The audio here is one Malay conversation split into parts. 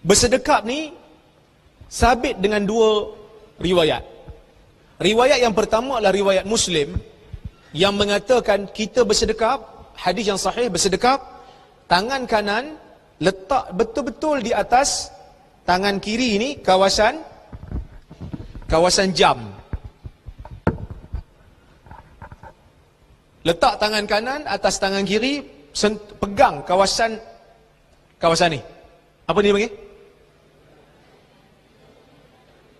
Bersedekap ni sabit dengan dua riwayat. Riwayat yang pertama adalah riwayat Muslim yang mengatakan kita bersedekap, hadis yang sahih, bersedekap, tangan kanan letak betul-betul di atas tangan kiri ni kawasan jam. Letak tangan kanan atas tangan kiri, pegang kawasan ni. Apa ni panggil?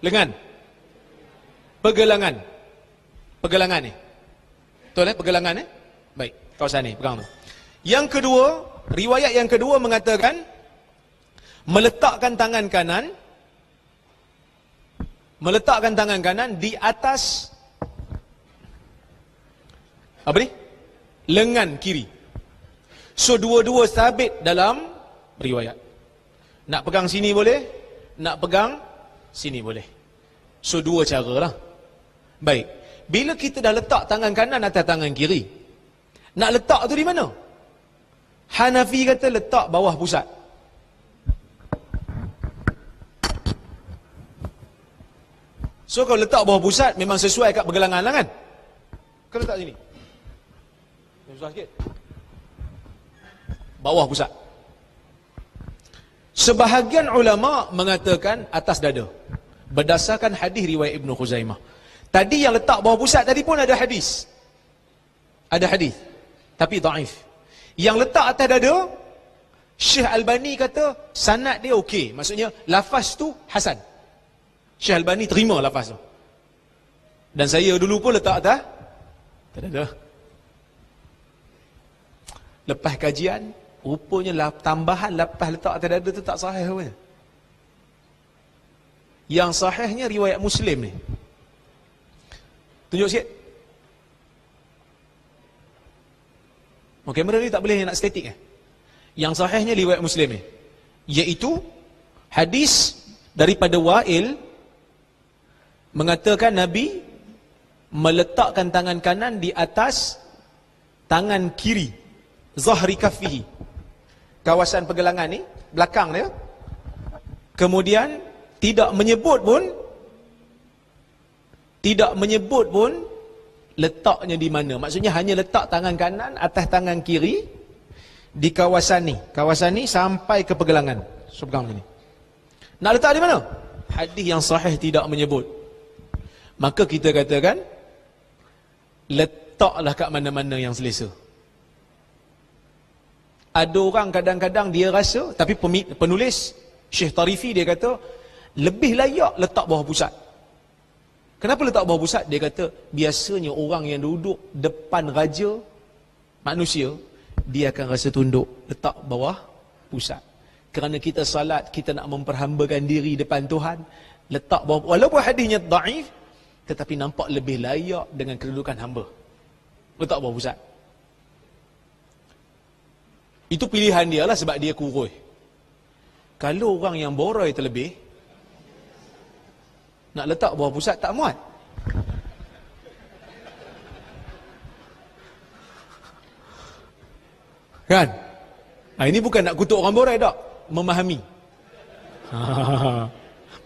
Lengan. Pergelangan ni. Betul pergelangan Baik, kawasan ni, pegang tu. Yang kedua, riwayat yang kedua mengatakan meletakkan tangan kanan di atas apa ni? Lengan kiri. So dua-dua sabit dalam riwayat. Nak pegang sini boleh, nak pegang sini boleh. So dua cara lah. Baik. Bila kita dah letak tangan kanan atas tangan kiri, nak letak tu di mana? Hanafi kata letak bawah pusat. So kalau letak bawah pusat memang sesuai kat pergelangan lah kan? Kau letak sini. Susah sikit. Bawah pusat. Sebahagian ulama mengatakan atas dada, berdasarkan hadis riwayat Ibnu Khuzaimah. Tadi yang letak bawah pusat tadi pun ada hadis. Ada hadis. Tapi dhaif. Yang letak atas dada, Syekh Albani kata sanad dia okey. Maksudnya lafaz tu hasan. Syekh Albani terima lafaz tu. Dan saya dulu pun letak atas dada. Lepas kajian, rupanya tambahan lafaz letak atas dada tu tak sahih pun. Yang sahihnya riwayat Muslim ni. Tunjuk sikit. Kamera ni tak boleh nak statik Yang sahihnya riwayat Muslim ni, iaitu hadis daripada Wa'il mengatakan Nabi meletakkan tangan kanan di atas tangan kiri, zahri kaffihi, kawasan pergelangan ni, belakang dia. Kemudian tidak menyebut pun letaknya di mana. Maksudnya hanya letak tangan kanan atas tangan kiri di kawasan ni sampai ke pergelangan. So pegang ni. Nak letak di mana? Hadis yang sahih tidak menyebut. Maka kita katakan letaklah kat mana-mana yang selesa. Ada orang kadang-kadang dia rasa, tapi penulis Syekh Tarifi dia kata lebih layak letak bawah pusat. Kenapa letak bawah pusat? Dia kata biasanya orang yang duduk depan raja manusia, dia akan rasa tunduk. Letak bawah pusat. Kerana kita salat, kita nak memperhambakan diri depan Tuhan, letak bawah, walaupun hadisnya dhaif, tetapi nampak lebih layak dengan kedudukan hamba. Letak bawah pusat. Itu pilihan dia lah sebab dia kurus. Kalau orang yang boroi terlebih, nak letak bawah pusat tak muat. Kan? Ini bukan nak kutuk orang boroi tak. Memahami.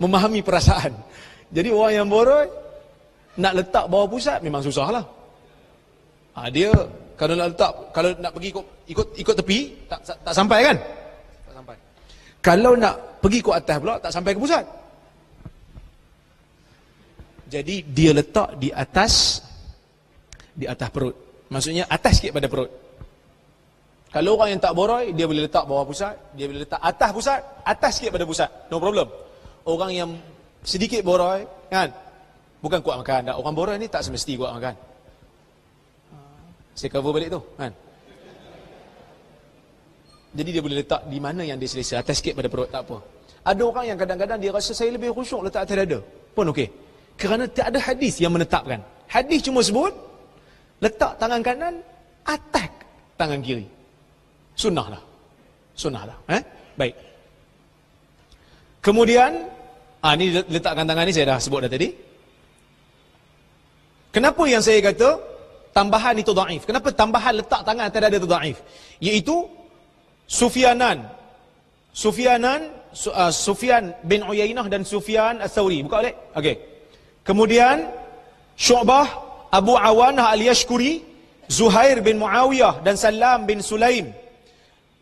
Memahami perasaan. Jadi orang yang boroi nak letak bawah pusat memang susah lah. Dia kalau nak letak, kalau nak pergi ikut tepi tak sampai kan? Tak sampai. Kalau nak pergi ikut atas pula tak sampai ke pusat. Jadi dia letak di atas perut. Maksudnya atas sikit pada perut. Kalau orang yang tak boroi, dia boleh letak bawah pusat, dia boleh letak atas pusat, atas sikit pada pusat. No problem. Orang yang sedikit boroi, kan? Bukan kuat makan. Orang boroi ni tak semesti kuat makan. Saya cover balik tu, kan? Jadi dia boleh letak di mana yang dia selesa, atas sikit pada perut, tak apa. Ada orang yang kadang-kadang dia rasa saya lebih khusyuk letak atas dada. Pun okey. Kerana tak ada hadis yang menetapkan. Hadis cuma sebut letak tangan kanan atas tangan kiri. Sunnah lah. Baik. Kemudian ni letakkan tangan ni saya dah sebut dah tadi. Kenapa yang saya kata tambahan itu dhaif? Kenapa tambahan letak tangan atas dada itu dhaif? Iaitu Sufyanan Sufyan bin Uyainah dan Sufyan Ats-Tsauri. Buka balik. Okey. Kemudian Syu'bah, Abu Awanah Al-Yashkuri, Zuhair bin Muawiyah dan Salam bin Sulaim.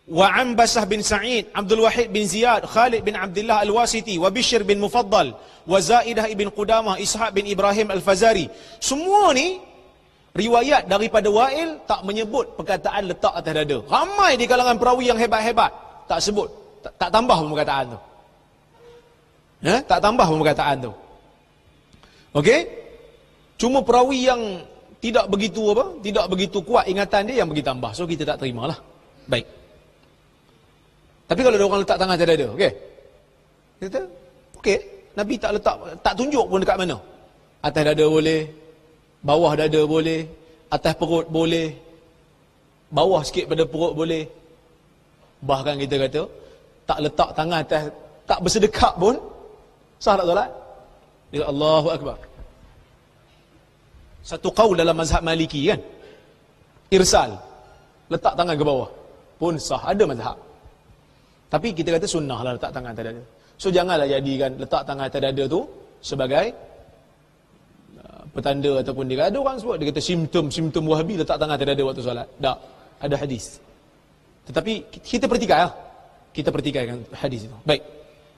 Wa Ambasah bin Sa'id, Abdul Wahid bin Ziyad, Khalid bin Abdullah Al-Wasiti, wa Bishr bin Mufaddal, wa Zaidah ibn Qudamah, Ishaq bin Ibrahim Al-Fazari. Semua ni riwayat daripada Wa'il tak menyebut perkataan letak atas dada. Ramai di kalangan perawi yang hebat-hebat tak sebut, tak tambah pun perkataan tu. Tak tambah pun perkataan tu. Okey? Cuma perawi yang tidak begitu kuat ingatan dia yang bagi tambah. So kita tak terimalah. Baik. Tapi kalau ada orang letak tangan atas dada, okey? Kita okey, Nabi tak tunjuk pun dekat mana. Atas dada boleh, bawah dada boleh, atas perut boleh, bawah sikit pada perut boleh. Bahkan kita kata tak letak tangan atas, tak bersedekap pun sah tak solat? Dia kata, Allahu Akbar. Satu qaul dalam mazhab Maliki kan, irsal, letak tangan ke bawah pun sah, ada mazhab. Tapi kita kata sunnah lah letak tangan atas dada. So janganlah jadikan letak tangan atas dada tu sebagai petanda ataupun dia ada orang sebut, dia kata simptom Wahabi letak tangan atas dada waktu solat. Tak, ada hadis. Tetapi kita pertikaikan hadis itu. Baik.